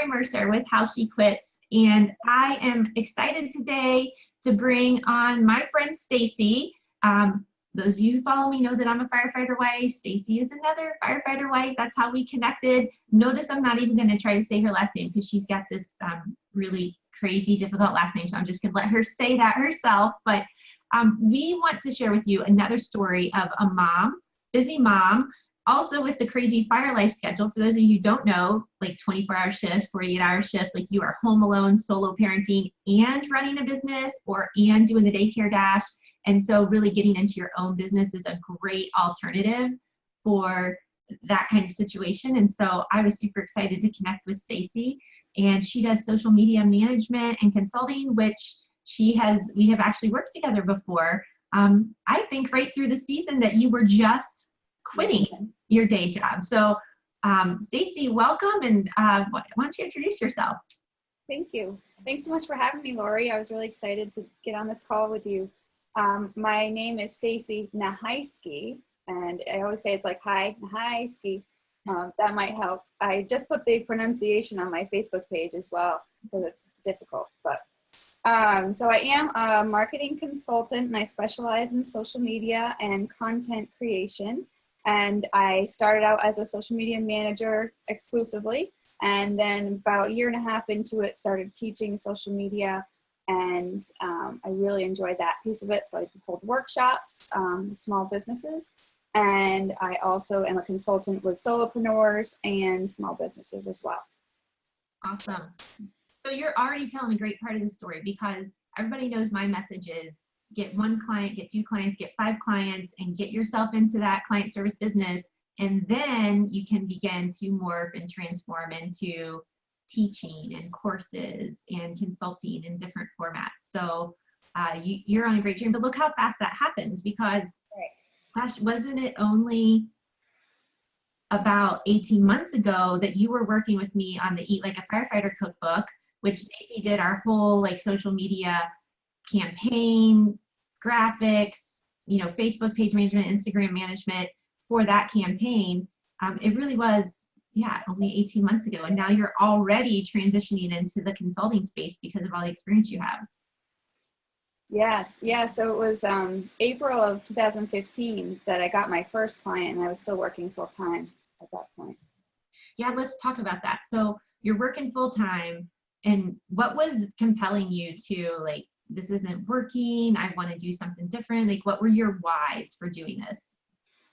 Lori Mercer with How She Quits, and I am excited today to bring on my friend Stacey. Those of you who follow me know that I'm a firefighter wife. Stacey is another firefighter wife. That's how we connected. Notice I'm not even going to try to say her last name because she's got this really crazy, difficult last name, so I'm just going to let her say that herself. But we want to share with you another story of a mom, busy mom, also with the crazy fire life schedule. For those of you who don't know, like 24-hour shifts, 48-hour shifts, like you are home alone, solo parenting, and running a business, and doing the daycare dash. And so really getting into your own business is a great alternative for that kind of situation. And so I was super excited to connect with Stacey, and she does social media management and consulting, which we have actually worked together before. I think right through the season that you were just quitting your day job. So Stacey, welcome, and why don't you introduce yourself? Thank you. Thanks so much for having me, Lori. I was really excited to get on this call with you. My name is Stacey HUSTLED, and I always say it's like hi, HUSTLED. That might help. I just put the pronunciation on my Facebook page as well because it's difficult. But so I am a marketing consultant, and I specialize in social media and content creation. And I started out as a social media manager exclusively, and then about a year and a half into it, started teaching social media, and I really enjoyed that piece of it. So I hold workshops, small businesses, and I also am a consultant with solopreneurs and small businesses as well. Awesome. So you're already telling a great part of the story, because everybody knows my message is get one client, get two clients, get 5 clients, and get yourself into that client service business. And then you can begin to morph and transform into teaching and courses and consulting in different formats. So you're on a great journey, but look how fast that happens, because gosh, wasn't it only about 18 months ago that you were working with me on the Eat Like a Firefighter cookbook, which Stacey did our whole like social media campaign, graphics, Facebook page management, Instagram management for that campaign. It really was, only 18 months ago. And now you're already transitioning into the consulting space because of all the experience you have. Yeah. So it was April of 2015 that I got my first client, and I was still working full time at that point. Yeah, let's talk about that. So you're working full time, and what was compelling you to like, this isn't working, I want to do something different? Like, what were your whys for doing this?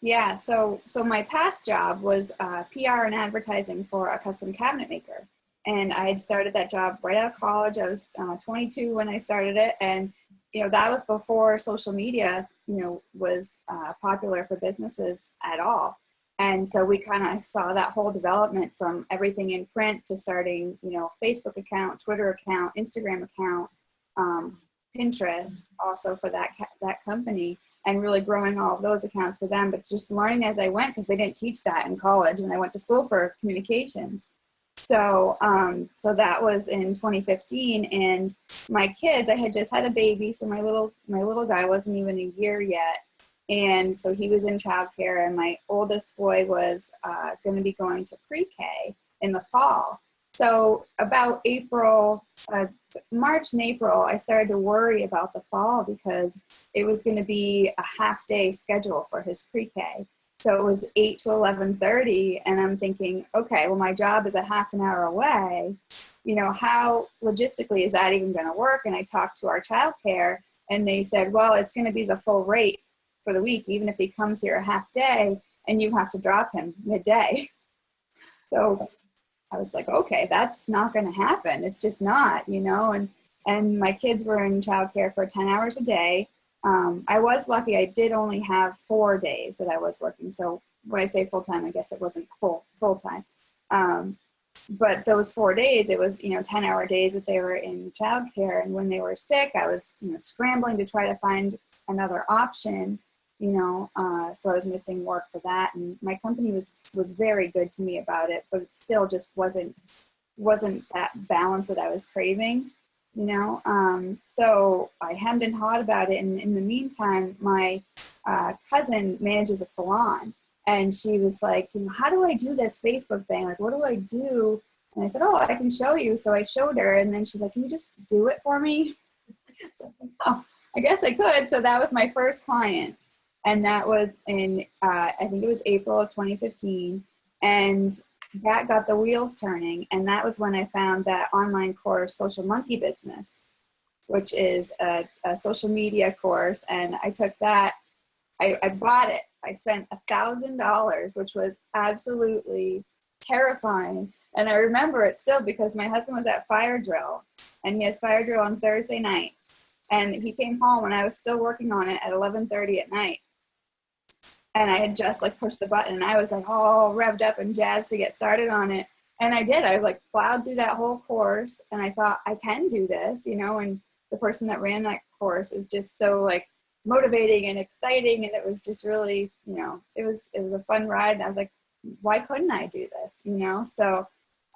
Yeah, so my past job was PR and advertising for a custom cabinet maker. And I had started that job right out of college. I was 22 when I started it. And, that was before social media, was popular for businesses at all. And so we kind of saw that whole development from everything in print to starting, Facebook account, Twitter account, Instagram account, Pinterest also for that company, and really growing all of those accounts for them, but just learning as I went, because they didn't teach that in college when I went to school for communications. So that was in 2015, and my kids, I had just had a baby, so my little guy wasn't even a year yet, and so he was in childcare, and my oldest boy was going to be going to pre-K in the fall. So about March and April, I started to worry about the fall because it was going to be a half-day schedule for his pre-K. So it was 8 to 11:30, and I'm thinking, okay, well, my job is a half an hour away. How logistically is that even going to work? And I talked to our childcare, and they said, well, it's going to be the full rate for the week, even if he comes here a half day, and you have to drop him midday. So I was like, okay, that's not going to happen. It's just not, and my kids were in childcare for 10 hours a day. I was lucky. I did only have 4 days that I was working. So when I say full-time, I guess it wasn't full-time. But those 4 days, it was, 10-hour days that they were in childcare. And when they were sick, I was, scrambling to try to find another option, so I was missing work for that. And my company was very good to me about it, but it still just wasn't that balance that I was craving, so I hemmed and hawed about it. And in the meantime, my cousin manages a salon, and she was like, how do I do this Facebook thing? Like, what do I do? And I said, oh, I can show you. So I showed her, and then she's like, can you just do it for me? So I was like, oh, I guess I could. So that was my first client. And that was in, I think it was April of 2015. And that got the wheels turning. And that was when I found that online course, Social Monkey Business, which is a social media course. And I took that, I bought it. I spent $1,000, which was absolutely terrifying. And I remember it still because my husband was at fire drill, and he has fire drill on Thursday nights. And he came home and I was still working on it at 11:30 at night. And I had just like pushed the button, and I was like all revved up and jazzed to get started on it. And I did. I like plowed through that whole course, and I thought, I can do this, you know, and the person that ran that course is just so like motivating and exciting. And it was just really, you know, it was a fun ride. And I was like, why couldn't I do this? You know? So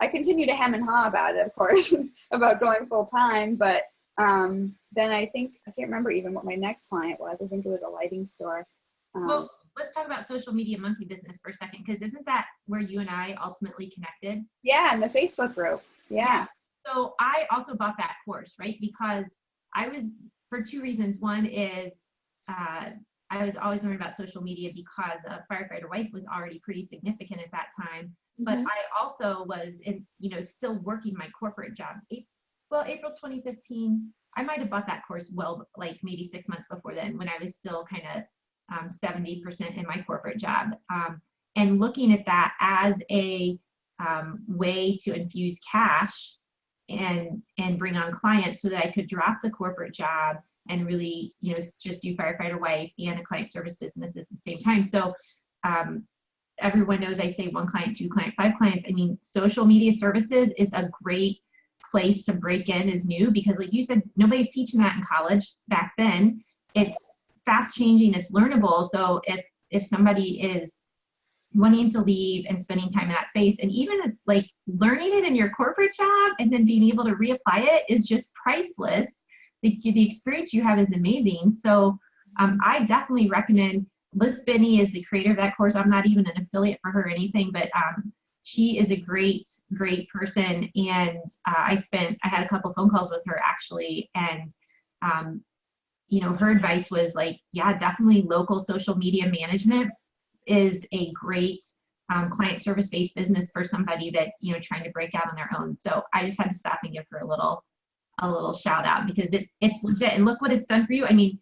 I continue to hem and haw about it, of course, about going full time. But then I think, I can't remember even what my next client was. I think it was a lighting store. Well, let's talk about Social Media Monkey Business for a second, because isn't that where you and I ultimately connected? Yeah, in the Facebook group. Yeah. So I also bought that course, right? Because I was, for two reasons. One is I was always learning about social media because a firefighter wife was already pretty significant at that time. But I also was in, you know, still working my corporate job. April 2015, I might have bought that course, well, like maybe 6 months before then, when I was still kind of 70% in my corporate job. And looking at that as a way to infuse cash and bring on clients so that I could drop the corporate job and really, you know, just do firefighter wife and a client service business at the same time. So everyone knows I say 1 client, 2 client, 5 clients. I mean, social media services is a great place to break in as new, because like you said, nobody's teaching that in college back then. It's fast changing, it's learnable. So if somebody is wanting to leave and spending time in that space, and even as like learning it in your corporate job and then being able to reapply it is just priceless. The experience you have is amazing. So I definitely recommend. Liz Binney is the creator of that course. I'm not even an affiliate for her or anything, but she is a great person. And I had a couple phone calls with her actually, and you know, her advice was like, yeah, definitely local social media management is a great client service based business for somebody that's, you know, trying to break out on their own. So I just had to stop and give her a little shout out, because it's legit. And look what it's done for you. I mean,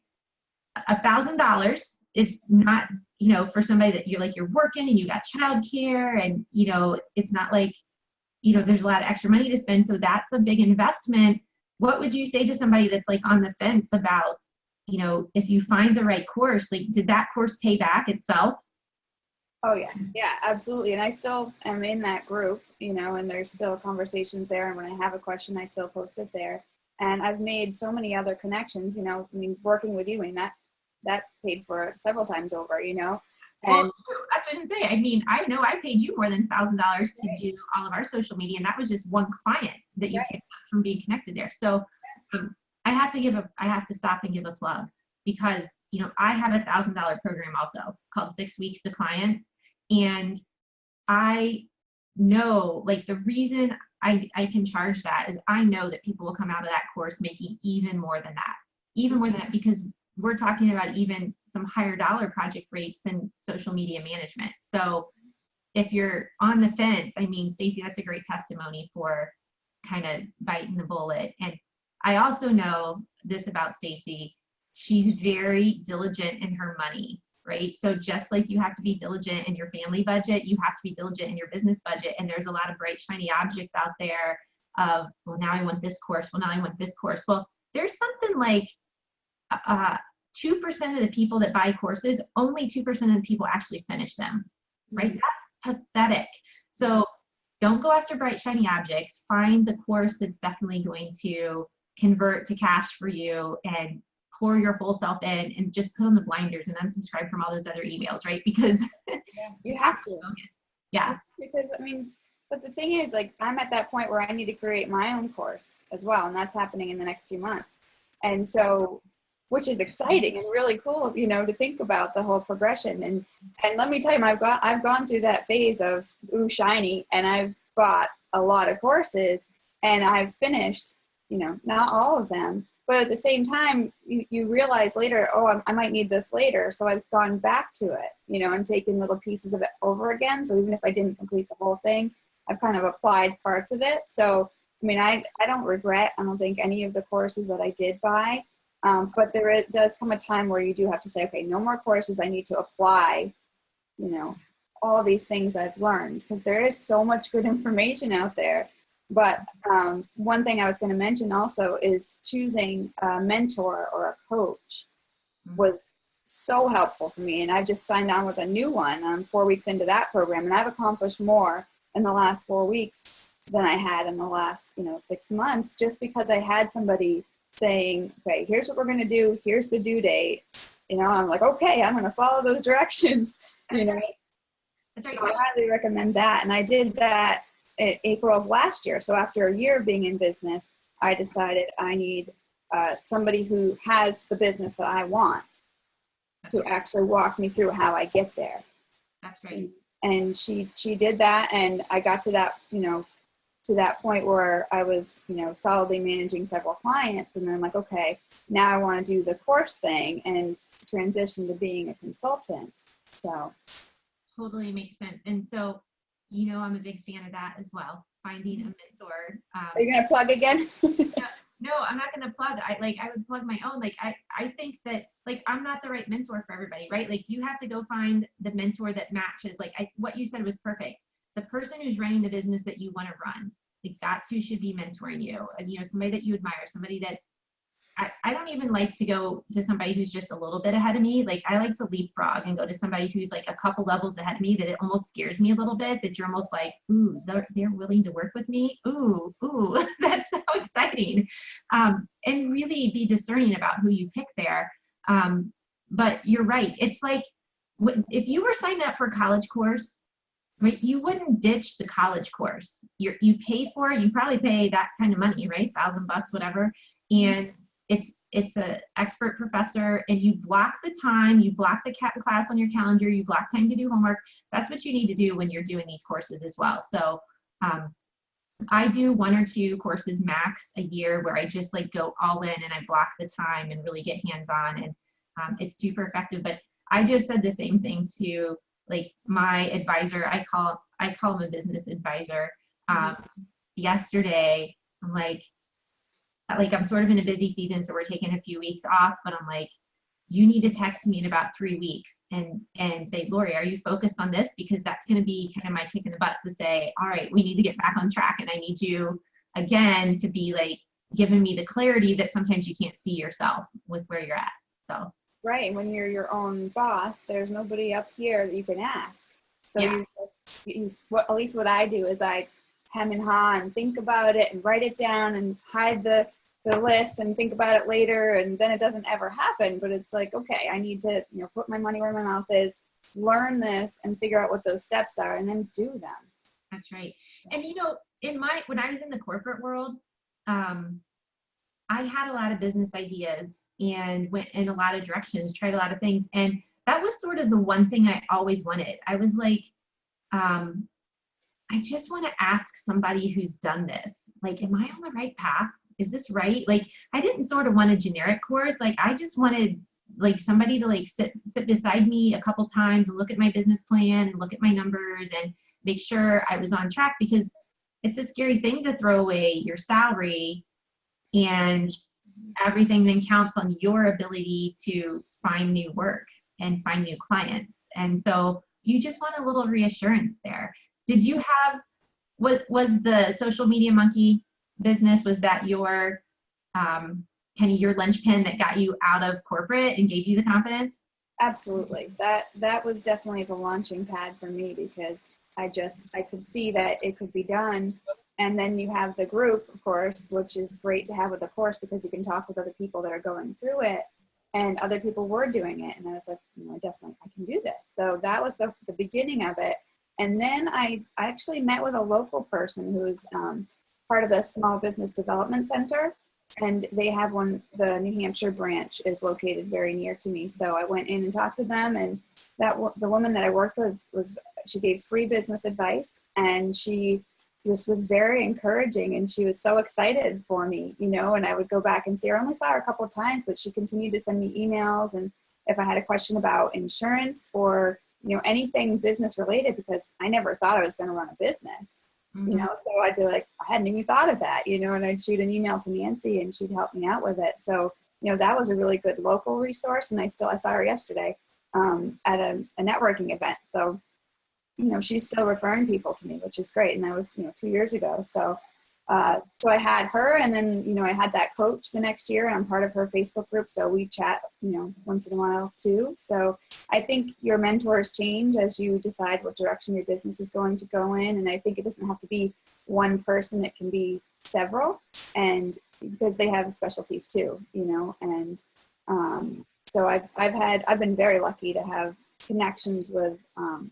$1,000 is not, you know, for somebody that you're working and you got childcare, and, you know, it's not like, you know, there's a lot of extra money to spend. So that's a big investment. What would you say to somebody that's like on the fence about, you know, if you find the right course, like, did that course pay back itself? Oh yeah, absolutely. And I still am in that group, you know, and there's still conversations there. And when I have a question, I still post it there. And I've made so many other connections, you know, I mean, working with you, and that paid for it several times over, you know. And well, that's what I was gonna say. I mean, I know I paid you more than $1,000 to do all of our social media, and that was just 1 client that you picked up from being connected there. So I have to stop and give a plug, because, you know, I have a $1,000 program also called 6 Weeks to Clients. And I know, like, the reason I can charge that is I know that people will come out of that course making even more than that, because we're talking about even some higher dollar project rates than social media management. So if you're on the fence, I mean, Stacey, that's a great testimony for kind of biting the bullet. And I also know this about Stacey. She's very diligent in her money, right? So just like you have to be diligent in your family budget, you have to be diligent in your business budget. And there's a lot of bright, shiny objects out there of, well, now I want this course. Well, now I want this course. Well, there's something like 2% of the people that buy courses, only 2% of the people actually finish them, right? That's pathetic. So don't go after bright, shiny objects. Find the course that's definitely going to convert to cash for you, and pour your whole self in, and just put on the blinders and unsubscribe from all those other emails, right? Because you have to focus. Yeah. Because I mean, but the thing is, like, I'm at that point where I need to create my own course as well, and that's happening in the next few months. And so, which is exciting and really cool, you know, to think about the whole progression. And let me tell you, I've gone through that phase of ooh, shiny, and I've bought a lot of courses, and I've finished, not all of them. But at the same time, you realize later, oh, I might need this later. So I've gone back to it, and taken little pieces of it over again. So even if I didn't complete the whole thing, I've kind of applied parts of it. So, I don't regret, I don't think, any of the courses that I did buy. But does come a time where you do have to say, okay, no more courses. I need to apply, all these things I've learned, because there is so much good information out there. But one thing I was going to mention also is choosing a mentor or a coach was so helpful for me. And I've just signed on with a new one. I'm 4 weeks into that program, and I've accomplished more in the last 4 weeks than I had in the last, 6 months, just because I had somebody saying, okay, here's what we're going to do. Here's the due date. I'm like, okay, I'm going to follow those directions. That's right. So I highly recommend that. And I did that in April of last year. So after a year of being in business, I decided I need somebody who has the business that I want to actually walk me through how I get there. That's right. And she did that, and I got to that, to that point where I was, solidly managing several clients. And then I'm like, okay, now I want to do the course thing and transition to being a consultant. So totally makes sense. And so, I'm a big fan of that as well. Finding a mentor. Are you going to plug again? No, I'm not going to plug. I would plug my own. I think that I'm not the right mentor for everybody, right? You have to go find the mentor that matches. What you said was perfect. The person who's running the business that you want to run, that's who should be mentoring you. And, somebody that you admire, somebody that's, I don't even like to go to somebody who's just a little bit ahead of me. I like to leapfrog and go to somebody who's a couple levels ahead of me, that it almost scares me a little bit, that you're almost like, ooh, they're willing to work with me. Ooh, that's so exciting. And really be discerning about who you pick there. But you're right. It's if you were signing up for a college course, right, you wouldn't ditch the college course. You pay for it. You probably pay that kind of money, right? $1,000, whatever. And it's a expert professor, and you block the time, you block the class on your calendar, you block time to do homework. That's what you need to do when you're doing these courses as well. So I do 1 or 2 courses max a year where I just go all in and I block the time and really get hands-on, and it's super effective. But I just said the same thing to my advisor. I call him a business advisor. Yesterday, I'm sort of in a busy season, so we're taking a few weeks off, but I'm like, you need to text me in about 3 weeks and say, Lori, are you focused on this? Because that's going to be kind of my kick in the butt to say, all right, we need to get back on track. And I need you again to be giving me the clarity that sometimes you can't see yourself with where you're at. So. Right. When you're your own boss, there's nobody up here that you can ask. So yeah. At least what I do is I hem and haw and think about it and write it down and hide the list and think about it later, and then it doesn't ever happen. But it's okay, I need to put my money where my mouth is, learn this, and figure out what those steps are, and then do them. That's right. And when I was in the corporate world, I had a lot of business ideas and went in a lot of directions, tried a lot of things, and that was sort of the one thing I always wanted. I was I just want to ask somebody who's done this. Am I on the right path? Is this right? I didn't sort of want a generic course. I just wanted somebody to sit beside me a couple times and look at my business plan and look at my numbers and make sure I was on track, because it's a scary thing to throw away your salary and everything then counts on your ability to find new work and find new clients. And so you just want a little reassurance there. Did you have, what was the social media monkey business? Was that your kind of your linchpin that got you out of corporate and gave you the confidence? Absolutely. That was definitely the launching pad for me, because I could see that it could be done. And then you have the group, of course, which is great to have with the course, because you can talk with other people that are going through it, and other people were doing it. And I was like, I can do this. So that was the beginning of it. And then I actually met with a local person who's part of the Small Business Development Center, and they have the New Hampshire branch is located very near to me. So I went in and talked to them, and the woman that I worked with she gave free business advice, and she this was very encouraging, and she was so excited for me, you know, and I would go back and see her. I only saw her a couple of times, but she continued to send me emails, and if I had a question about insurance or, you know, anything business related, because I never thought I was going to run a business, you know, so I'd be like, I hadn't even thought of that, you know, and I'd shoot an email to Nancy and she'd help me out with it. So, you know, that was a really good local resource. And I saw her yesterday at a networking event. So, you know, she's still referring people to me, which is great. And that was, you know, 2 years ago. So, so I had her, and then, you know, I had that coach the next year, and I'm part of her Facebook group. So we chat, you know, once in a while too. So I think your mentors change as you decide what direction your business is going to go in. And I think it doesn't have to be one person, it can be several, and because they have specialties too, you know, and so I've been very lucky to have connections with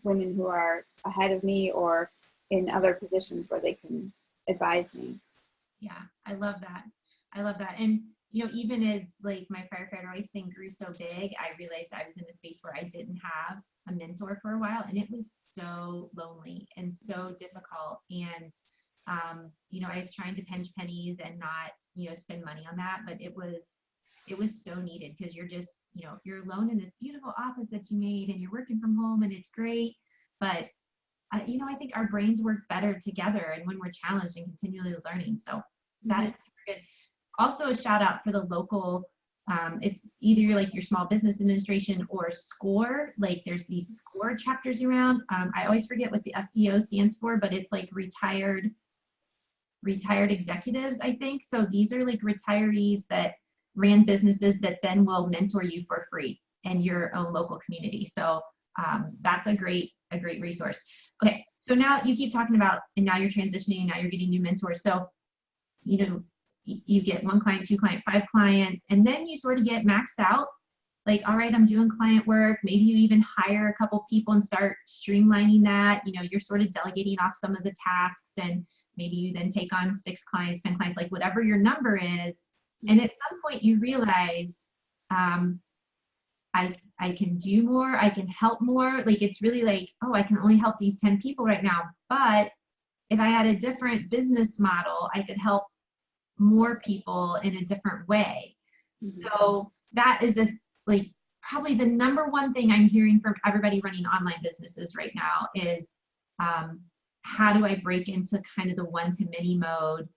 women who are ahead of me or in other positions where they can advise me. Yeah, I love that. I love that. And, you know, even as like my firefighter wife thing grew so big, I realized I was in a space where I didn't have a mentor for a while, and it was so lonely and so difficult. And, you know, I was trying to pinch pennies and not, you know, spend money on that, but it was so needed, because you're just, you know, you're alone in this beautiful office that you made, and you're working from home, and it's great. But you know, I think our brains work better together, and when we're challenged and continually learning. So that is super good. Also, a shout out for the local, it's either like your Small Business Administration or SCORE. Like there's these SCORE chapters around. I always forget what the SEO stands for, but it's like retired executives, I think. So these are like retirees that ran businesses that then will mentor you for free in your own local community. So that's a great resource. Okay, so now you keep talking about, and now you're transitioning, now you're getting new mentors. So, you know, you get 1 client, 2 client, 5 clients, and then you sort of get maxed out. Like, all right, I'm doing client work. Maybe you even hire a couple people and start streamlining that. You know, you're sort of delegating off some of the tasks, and maybe you then take on 6 clients, 10 clients, like whatever your number is. And at some point you realize, I can do more, I can help more. Like, it's really like, oh, I can only help these 10 people right now. But if I had a different business model, I could help more people in a different way. So that is like probably the number one thing I'm hearing from everybody running online businesses right now is, how do I break into kind of the one-to-many mode,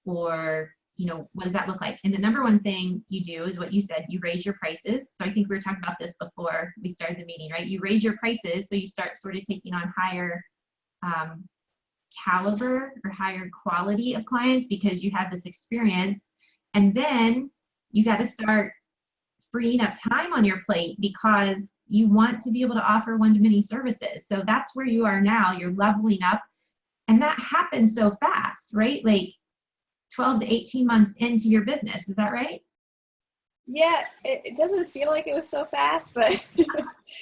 or, you know, what does that look like? And the number one thing you do is what you said, you raise your prices. So I think we were talking about this before we started the meeting, right? You raise your prices, so you start sort of taking on higher caliber or higher quality of clients because you have this experience. And then you got to start freeing up time on your plate because you want to be able to offer one-to-many services. So that's where you are now. You're leveling up, and that happens so fast, right? Like 12 to 18 months into your business. Is that right? Yeah, it doesn't feel like it was so fast, but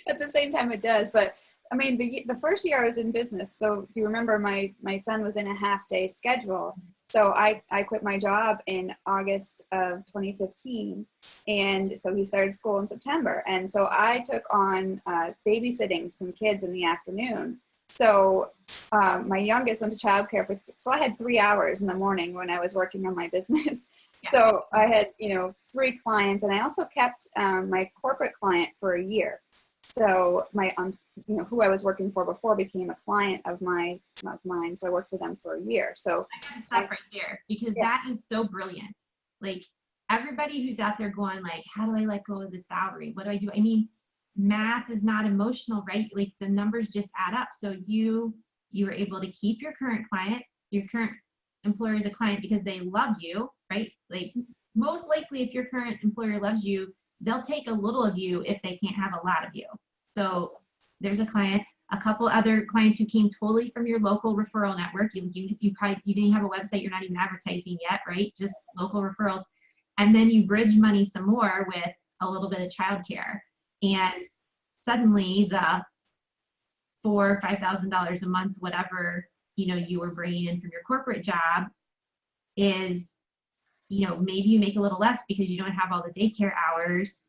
at the same time it does. But I mean, the first year I was in business, so do you remember my son was in a half-day schedule? So I quit my job in August of 2015, and so he started school in September. And so I took on babysitting some kids in the afternoon. So my youngest went to childcare so I had 3 hours in the morning when I was working on my business. Yeah. So I had, you know, 3 clients, and I also kept my corporate client for a year. So my, you know, who I was working for before became a client of mine. So I worked for them for a year. So I gotta stop right there, because that is so brilliant. Like, everybody who's out there going like, how do I let go of the salary? What do I do? I mean, math is not emotional, right? Like, the numbers just add up. So you were able to keep your current client, your current employer as a client because they love you, right? Like, most likely if your current employer loves you, they'll take a little of you if they can't have a lot of you. So there's a client, a couple other clients who came totally from your local referral network. You didn't have a website, you're not even advertising yet, right? Just local referrals. And then you bridge money some more with a little bit of childcare. And suddenly the $4,000 or $5,000 a month, whatever, you know, you were bringing in from your corporate job is, you know, maybe you make a little less because you don't have all the daycare hours,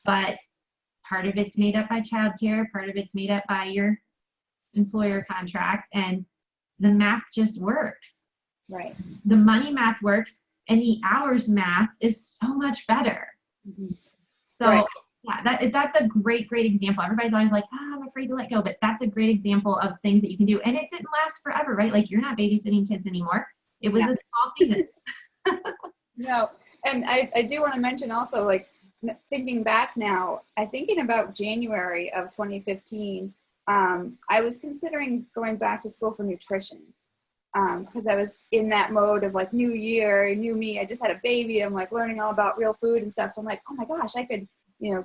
but part of it's made up by childcare, part of it's made up by your employer contract. And the math just works. Right. The money math works, and the hours math is so much better. Mm-hmm. So right. yeah, that's a great example. Everybody's always like, I'm afraid to let go, but that's a great example of things that you can do. And it didn't last forever, right? Like, you're not babysitting kids anymore. It was a small season. No, and I do want to mention also, like, thinking back now, I think in about January of 2015, I was considering going back to school for nutrition, because I was in that mode of like new year, new me. I just had a baby. I'm like learning all about real food and stuff. So I'm like, oh my gosh, I could,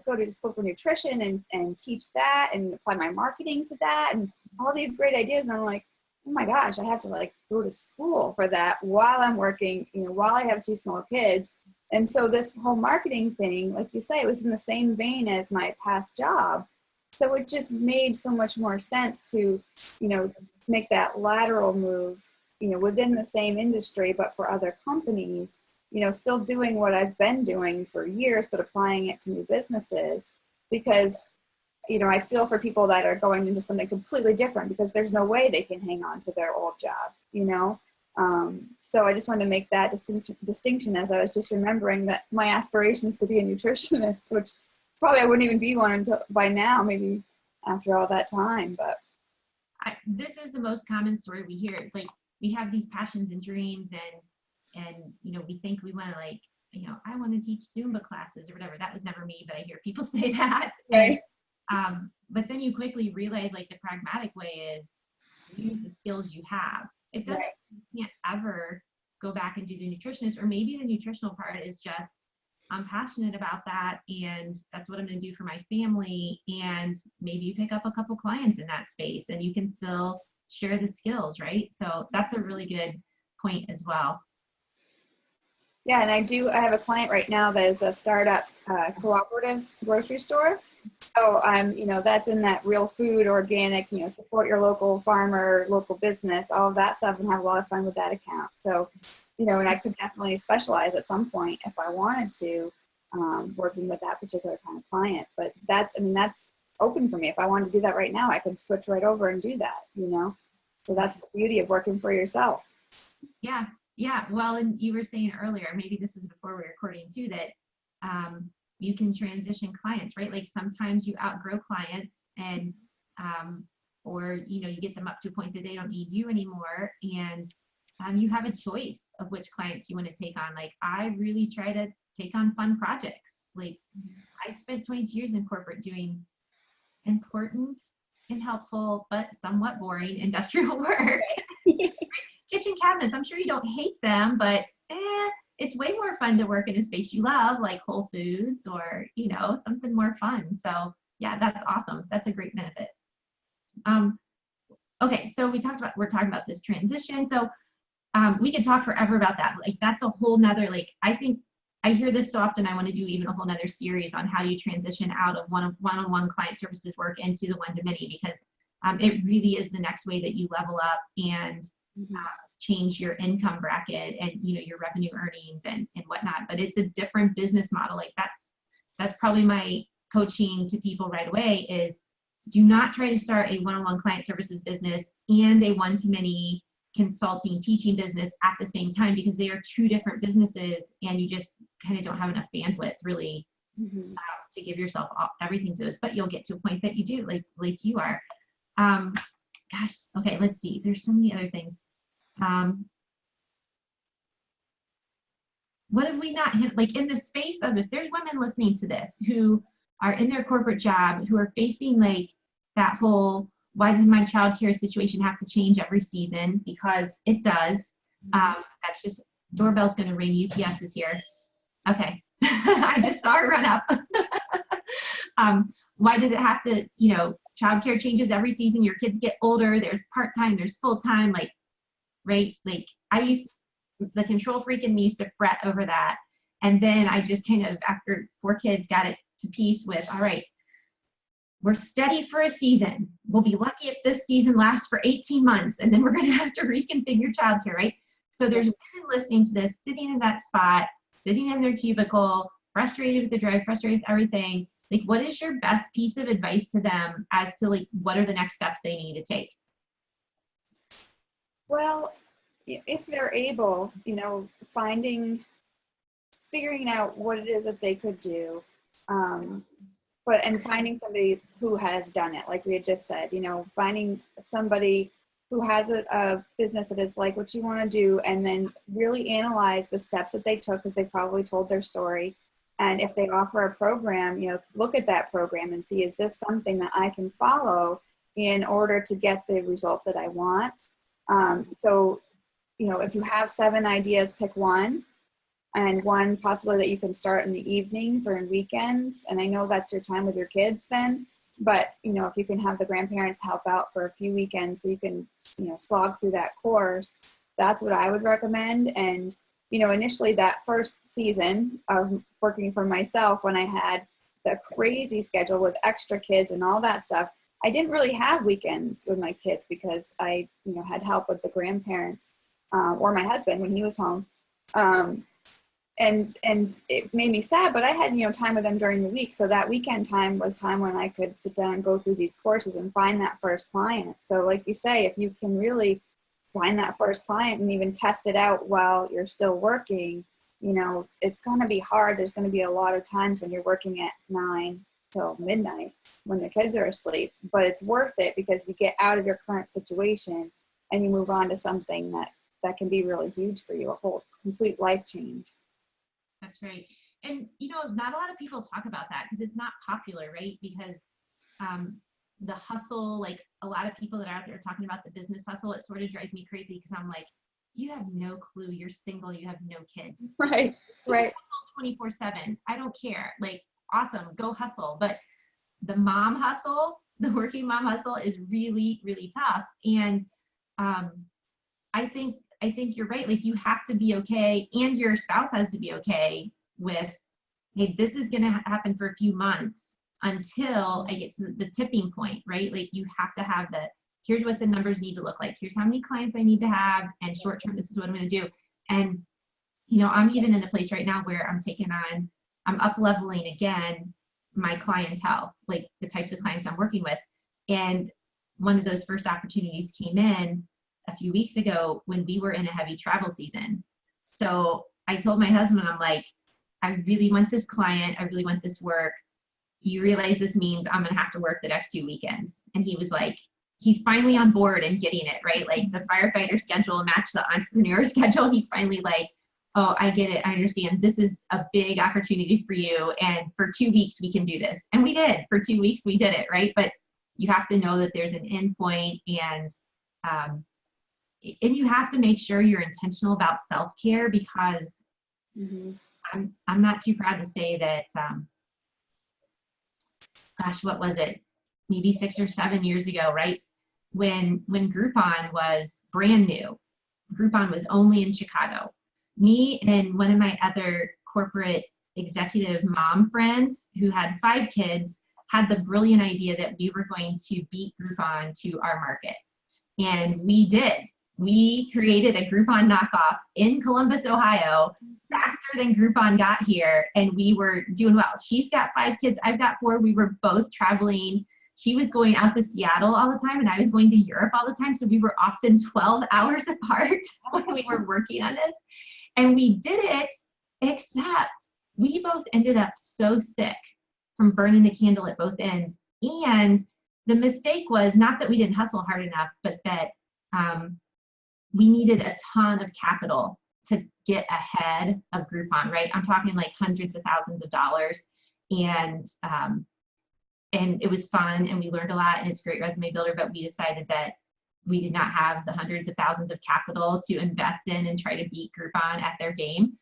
go to school for nutrition and teach that and apply my marketing to that and all these great ideas. And I'm like, oh my gosh, I have to like go to school for that while I'm working, while I have 2 small kids. And so this whole marketing thing, like you say, it was in the same vein as my past job. So it just made so much more sense to, make that lateral move, within the same industry, but for other companies, still doing what I've been doing for years, but applying it to new businesses, because I feel for people that are going into something completely different because there's no way they can hang on to their old job, So I just wanted to make that distinction as I was just remembering that my aspirations to be a nutritionist, which probably I wouldn't even be one until by now, maybe after all that time. But this is the most common story we hear. It's like we have these passions and dreams, and we think we want to I want to teach Zumba classes or whatever. That was never me, but I hear people say that. Right. But then you quickly realize the pragmatic way is use the skills you have. It doesn't, you can't ever go back and do the nutritionist, or maybe the nutritional part is just, I'm passionate about that and that's what I'm going to do for my family. And maybe you pick up a couple clients in that space and you can still share the skills, right? So that's a really good point as well. Yeah, and I have a client right now that is a startup cooperative grocery store. So I'm, that's in that real food, organic, support your local farmer, local business, all of that stuff, and have a lot of fun with that account. So, and I could definitely specialize at some point if I wanted to, working with that particular kind of client. But that's open for me. If I wanted to do that right now, I could switch right over and do that, So that's the beauty of working for yourself. Yeah. Yeah. Well, and you were saying earlier, maybe this was before we were recording too, that you can transition clients, right? Like sometimes you outgrow clients and, or, you get them up to a point that they don't need you anymore. And you have a choice of which clients you want to take on. Like I really try to take on fun projects. Like I spent 22 years in corporate doing important and helpful, but somewhat boring industrial work. Kitchen cabinets, I'm sure you don't hate them, but it's way more fun to work in a space you love, like Whole Foods or, something more fun. So yeah, that's awesome. That's a great benefit. Okay, so we're talking about this transition. So we could talk forever about that. Like that's a whole nother, I think I hear this so often, I want to do even a whole nother series on how you transition out of one-on-one client services work into the one-to-many, because it really is the next way that you level up and change your income bracket and your revenue earnings and whatnot. But it's a different business model. Like that's probably my coaching to people right away is, do not try to start a one-on-one client services business and a one-to-many consulting teaching business at the same time, because they are 2 different businesses and you just kind of don't have enough bandwidth really to give yourself everything to those. But you'll get to a point that you do, like you are. Gosh, okay, let's see. There's so many other things. What have we not hit, like in the space of, if there's women listening to this who are in their corporate job, who are facing that whole, why does my childcare situation have to change every season? Because it does. That's just, doorbell's going to ring. UPS is here. Okay. I just saw it run up. Why does it have to, childcare changes every season. Your kids get older. There's part-time, there's full-time, right? The control freak in me used to fret over that. And then I just kind of, after 4 kids, got it to peace with, all right, we're steady for a season. We'll be lucky if this season lasts for 18 months, and then we're going to have to reconfigure childcare, right? So there's women listening to this, sitting in that spot, sitting in their cubicle, frustrated with the drive, frustrated with everything. What is your best piece of advice to them as to what are the next steps they need to take? Well, if they're able, figuring out what it is that they could do, and finding somebody who has done it, like we had just said, finding somebody who has a business that is like what you want to do, and then really analyze the steps that they took, because they probably told their story. And if they offer a program, look at that program and see, is this something that I can follow in order to get the result that I want? If you have 7 ideas, pick one, and one possibly that you can start in the evenings or in weekends. And I know that's your time with your kids then, but if you can have the grandparents help out for a few weekends so you can, slog through that course, that's what I would recommend. And, initially that first season of working for myself, when I had the crazy schedule with extra kids and all that stuff, I didn't really have weekends with my kids because I, had help with the grandparents or my husband when he was home. And it made me sad, but I had, time with them during the week. So that weekend time was time when I could sit down and go through these courses and find that first client. So like you say, if you can really find that first client and even test it out while you're still working, it's going to be hard. There's going to be a lot of times when you're working at 9 till midnight when the kids are asleep, but it's worth it because you get out of your current situation and you move on to something that can be really huge for you, a whole complete life change. That's right. And, not a lot of people talk about that because it's not popular, right? Because the hustle, like a lot of people that are out there talking about the business hustle, it sort of drives me crazy because I'm like, you have no clue. You're single. You have no kids. Right. 24/7. I don't care. Like, awesome. Go hustle. But the mom hustle, the working mom hustle is really, really tough. And I think you're right. Like, you have to be okay, and your spouse has to be okay with, hey, this is going to happen for a few months until I get to the tipping point, right? Like, you have to have here's what the numbers need to look like. Here's how many clients I need to have, and short term, this is what I'm going to do. And, I'm even in a place right now where I'm up leveling again my clientele, like the types of clients I'm working with. And one of those first opportunities came in a few weeks ago when we were in a heavy travel season. So I told my husband, I'm like, I really want this client. I really want this work. You realize this means I'm going to have to work the next 2 weekends. And he was like, he's finally on board and getting it, right? Like, the firefighter schedule matched the entrepreneur schedule. He's finally like, oh, I get it. I understand. This is a big opportunity for you. And for 2 weeks, we can do this. And we did. For 2 weeks, we did it, right? But you have to know that there's an end point, and you have to make sure you're intentional about self-care, because I'm not too proud to say that, gosh, what was it? Maybe 6 or 7 years ago, right? When Groupon was brand new, Groupon was only in Chicago. Me and one of my other corporate executive mom friends who had 5 kids had the brilliant idea that we were going to beat Groupon to our market. And we did. We created a Groupon knockoff in Columbus, Ohio, faster than Groupon got here, and we were doing well. She's got 5 kids, I've got 4. We were both traveling. She was going out to Seattle all the time, and I was going to Europe all the time, so we were often 12 hours apart when we were working on this. And we did it, except we both ended up so sick from burning the candle at both ends. And the mistake was not that we didn't hustle hard enough, but that we needed a ton of capital to get ahead of Groupon, right? I'm talking like hundreds of thousands of dollars. And it was fun, and we learned a lot, and it's a great resume builder, but we decided that we did not have the hundreds of thousands of capital to invest in and try to beat Groupon at their game.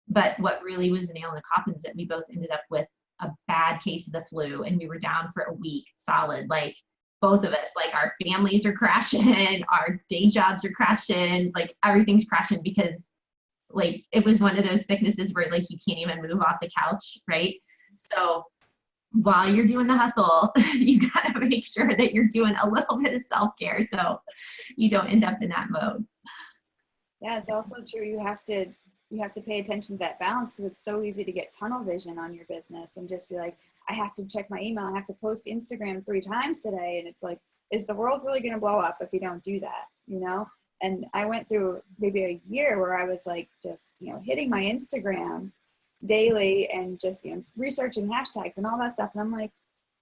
But what really was the nail in the coffin is that we both ended up with a bad case of the flu, and we were down for a week solid. Like, both of us, like, our families are crashing, our day jobs are crashing, like, everything's crashing, because, like, it was one of those sicknesses where, like, you can't even move off the couch, right? So while you're doing the hustle, you got to make sure that you're doing a little bit of self-care so you don't end up in that mode. Yeah, it's also true. You have to pay attention to that balance, because it's so easy to get tunnel vision on your business and just be like, I have to check my email. I have to post Instagram 3 times today. And it's like, is the world really going to blow up if you don't do that? you know? And I went through maybe a year where I was like, just, you know, hitting my Instagram daily and just, you know, researching hashtags and all that stuff. And I'm like,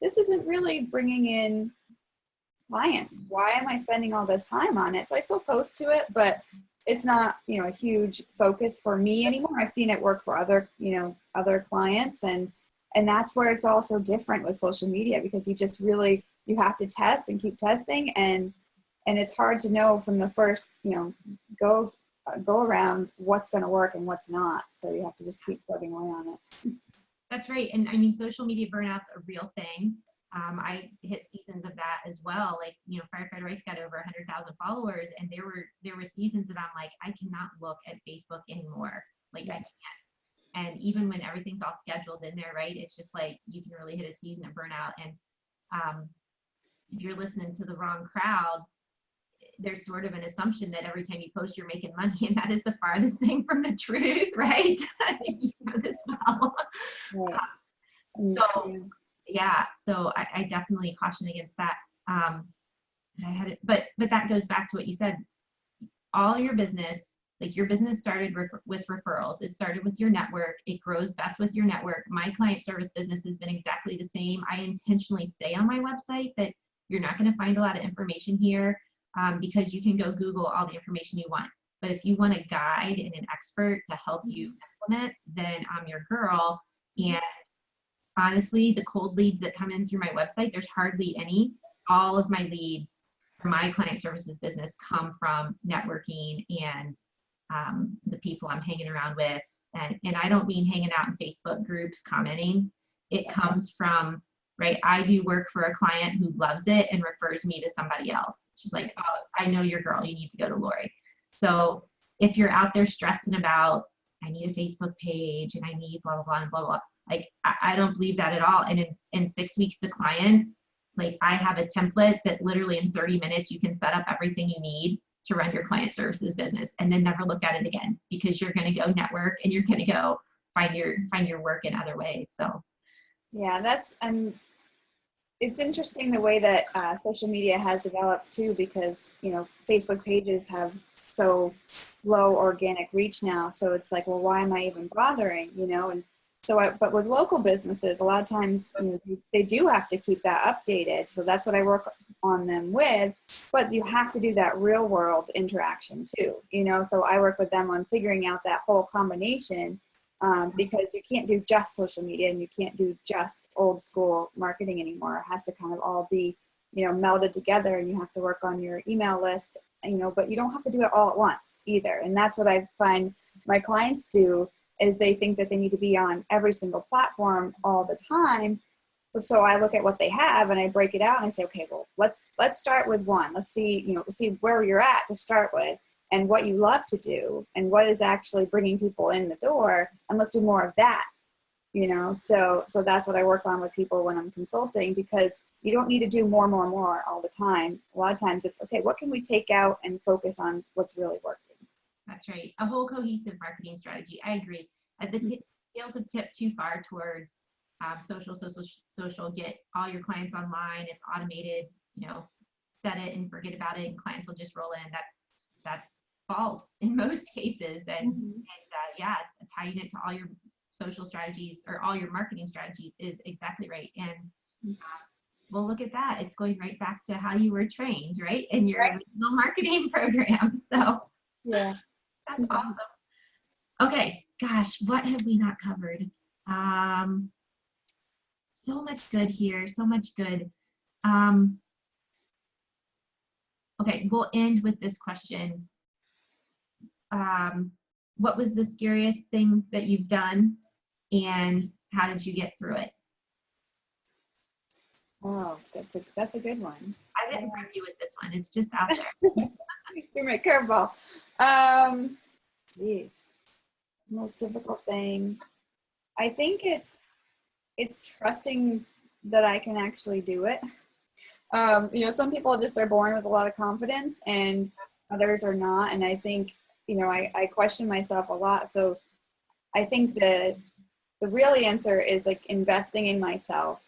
this isn't really bringing in clients. Why am I spending all this time on it? So I still post to it, but it's not, you know, a huge focus for me anymore. I've seen it work for other, you know, other clients. And that's where it's also different with social media, because you just really, you have to test and keep testing. And it's hard to know from the first, you know, go around what's going to work and what's not. So you have to just keep plugging away on it. That's right. And I mean, social media burnout's a real thing. I hit seasons of that as well. Like, you know, Firefighter Rice got over 100,000 followers, and there were seasons that I'm like, I cannot look at Facebook anymore. Like, I can't. And even when everything's all scheduled in there, right? It's just like you can really hit a season of burnout. And if you're listening to the wrong crowd, there's sort of an assumption that every time you post, you're making money, and that is the farthest thing from the truth, right? You know this well. Right. So I definitely caution against that. But that goes back to what you said. All your business, like your business started with referrals. It started with your network. It grows best with your network. My client service business has been exactly the same. I intentionally say on my website that you're not going to find a lot of information here, because you can go Google all the information you want. But if you want a guide and an expert to help you implement, then I'm your girl. And honestly, the cold leads that come in through my website, there's hardly any. All of my leads for my client services business come from networking and the people I'm hanging around with. And I don't mean hanging out in Facebook groups commenting. It comes from, right, I do work for a client who loves it and refers me to somebody else. She's like, oh, I know your girl, you need to go to Lori. So if you're out there stressing about, I need a Facebook page and I need blah, blah, blah, and blah, blah, like, I don't believe that at all. And in 6 weeks to clients, like, I have a template that literally in 30 minutes, you can set up everything you need to run your client services business, and then never look at it again, because you're going to go network and you're going to go find your work in other ways. So yeah, that's, it's interesting the way that social media has developed too, because, you know, Facebook pages have so low organic reach now. So it's like, well, why am I even bothering, you know? And so, but with local businesses, a lot of times, you know, they do have to keep that updated. So that's what I work on them with, but you have to do that real world interaction too, you know? So I work with them on figuring out that whole combination, because you can't do just social media and you can't do just old school marketing anymore. It has to kind of all be, you know, melded together, and you have to work on your email list, you know, but you don't have to do it all at once either. And that's what I find my clients do, is they think that they need to be on every single platform all the time. So I look at what they have and I break it out and I say, okay, well, let's start with one. Let's see, you know, see where you're at to start with, and what you love to do, and what is actually bringing people in the door, and let's do more of that, you know? So that's what I work on with people when I'm consulting, because you don't need to do more all the time. A lot of times it's, okay, what can we take out and focus on what's really working? that's right. A whole cohesive marketing strategy. I agree. The scales have tipped too far towards social, get all your clients online. It's automated, you know, set it and forget about it, and clients will just roll in. That's false in most cases. And tying it to all your social strategies or all your marketing strategies is exactly right. And well, look at that. It's going right back to how you were trained, right? In your original marketing program. So yeah, that's awesome. Okay, gosh, what have we not covered? So much good here, so much good. Okay, we'll end with this question. What was the scariest thing that you've done, and how did you get through it? Oh, that's a good one. I didn't prep you with this one. It's just out there. Threw my curveball. Geez, most difficult thing. I think it's trusting that I can actually do it. You know, some people just are born with a lot of confidence, and others are not. And I think, you know, I question myself a lot. So I think the real answer is like investing in myself,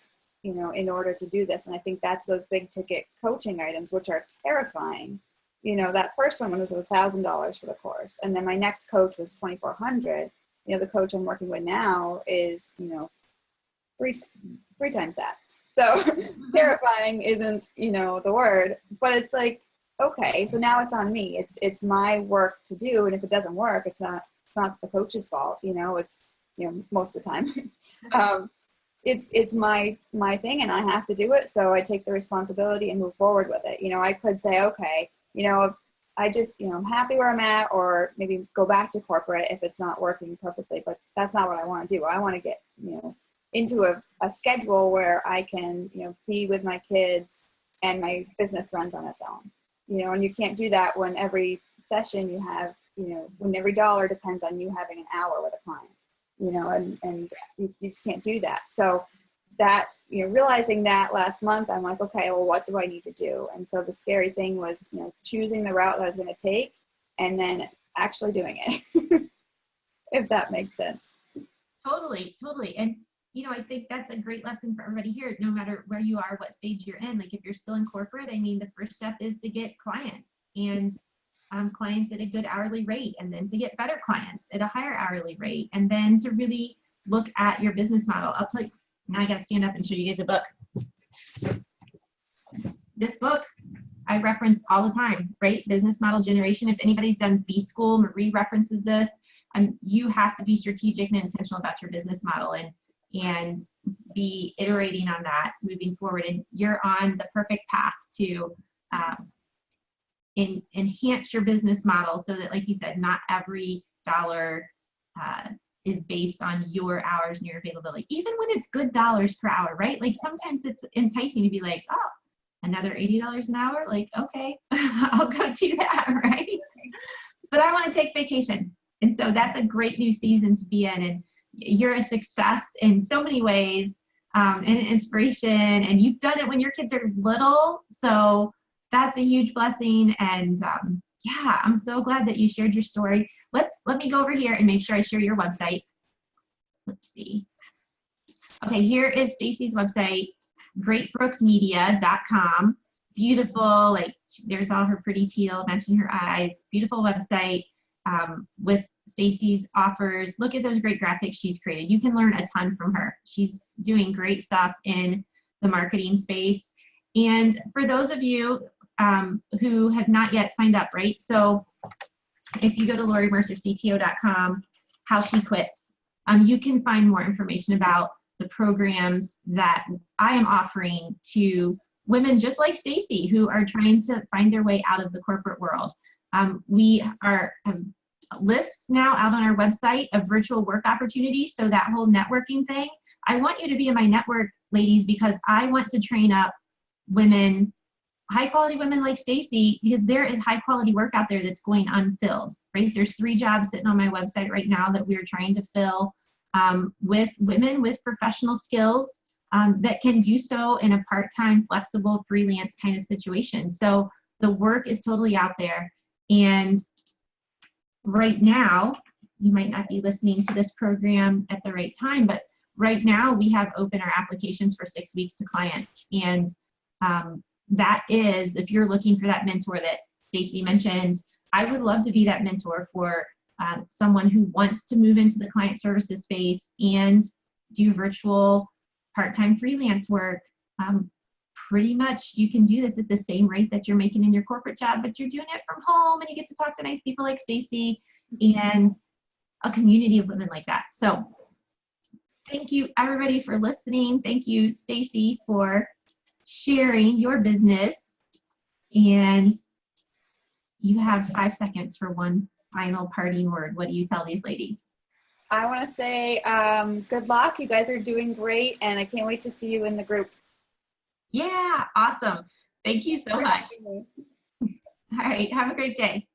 you know, in order to do this. And I think that's those big ticket coaching items, which are terrifying. you know, that first one was $1,000 for the course. And then my next coach was $2,400. You know, the coach I'm working with now is, you know, three times that. So terrifying isn't, you know, the word, but it's like, okay, so now it's on me. It's my work to do. And if it doesn't work, it's not the coach's fault. You know, it's, you know, most of the time, it's my thing and I have to do it. So I take the responsibility and move forward with it. You know, I could say, okay, you know, I just, you know, I'm happy where I'm at, or maybe go back to corporate if it's not working perfectly, but that's not what I want to do. I want to get, you know, into a schedule where I can, you know, be with my kids and my business runs on its own, you know, and you can't do that when every session you have, you know, when every dollar depends on you having an hour with a client, you know, and you just can't do that. So that, you know, realizing that last month, I'm like, okay, well, what do I need to do? And so the scary thing was, you know, choosing the route that I was going to take and then actually doing it, if that makes sense. Totally. And, you know, I think that's a great lesson for everybody here, no matter where you are, what stage you're in. Like if you're still in corporate, I mean, the first step is to get clients and clients at a good hourly rate, and then to get better clients at a higher hourly rate, and then to really look at your business model. I'll tell you, now I got to stand up and show you guys a book. This book I reference all the time, right? Business Model Generation. If anybody's done B School, Marie references this. You have to be strategic and intentional about your business model and be iterating on that moving forward. And you're on the perfect path to enhance your business model so that, like you said, not every dollar is based on your hours and your availability, even when it's good dollars per hour, right? Like sometimes it's enticing to be like, oh, another $80 an hour? Like, okay, I'll go do that, right? But I want to take vacation. And so that's a great new season to be in. And you're a success in so many ways, and an inspiration. And you've done it when your kids are little. So that's a huge blessing. And yeah, I'm so glad that you shared your story. Let me go over here and make sure I share your website. Let's see. Okay, here is Stacey's website, greatbrookmedia.com. Beautiful, like there's all her pretty teal, mention her eyes. Beautiful website with Stacey's offers. Look at those great graphics she's created. You can learn a ton from her. She's doing great stuff in the marketing space. And for those of you who have not yet signed up, right? So if you go to LoriMercerCTO.com, How She Quits, you can find more information about the programs that I am offering to women just like Stacey who are trying to find their way out of the corporate world. We are lists now out on our website of virtual work opportunities. So that whole networking thing, I want you to be in my network, ladies, because I want to train up women, high quality women like Stacey, because there is high quality work out there that's going unfilled, right? There's 3 jobs sitting on my website right now that we're trying to fill with women with professional skills that can do so in a part-time, flexible, freelance kind of situation. So the work is totally out there. And right now, you might not be listening to this program at the right time, but right now we have open our applications for 6 weeks to clients. And that is, if you're looking for that mentor that Stacey mentioned, I would love to be that mentor for someone who wants to move into the client services space and do virtual part-time freelance work. Pretty much you can do this at the same rate that you're making in your corporate job, but you're doing it from home and you get to talk to nice people like Stacey and a community of women like that. So thank you everybody for listening. Thank you, Stacey, for sharing your business. And you have 5 seconds for one final parting word. What do you tell these ladies? I want to say good luck. You guys are doing great, and I can't wait to see you in the group. Yeah, awesome. Thank you so much. All right, have a great day.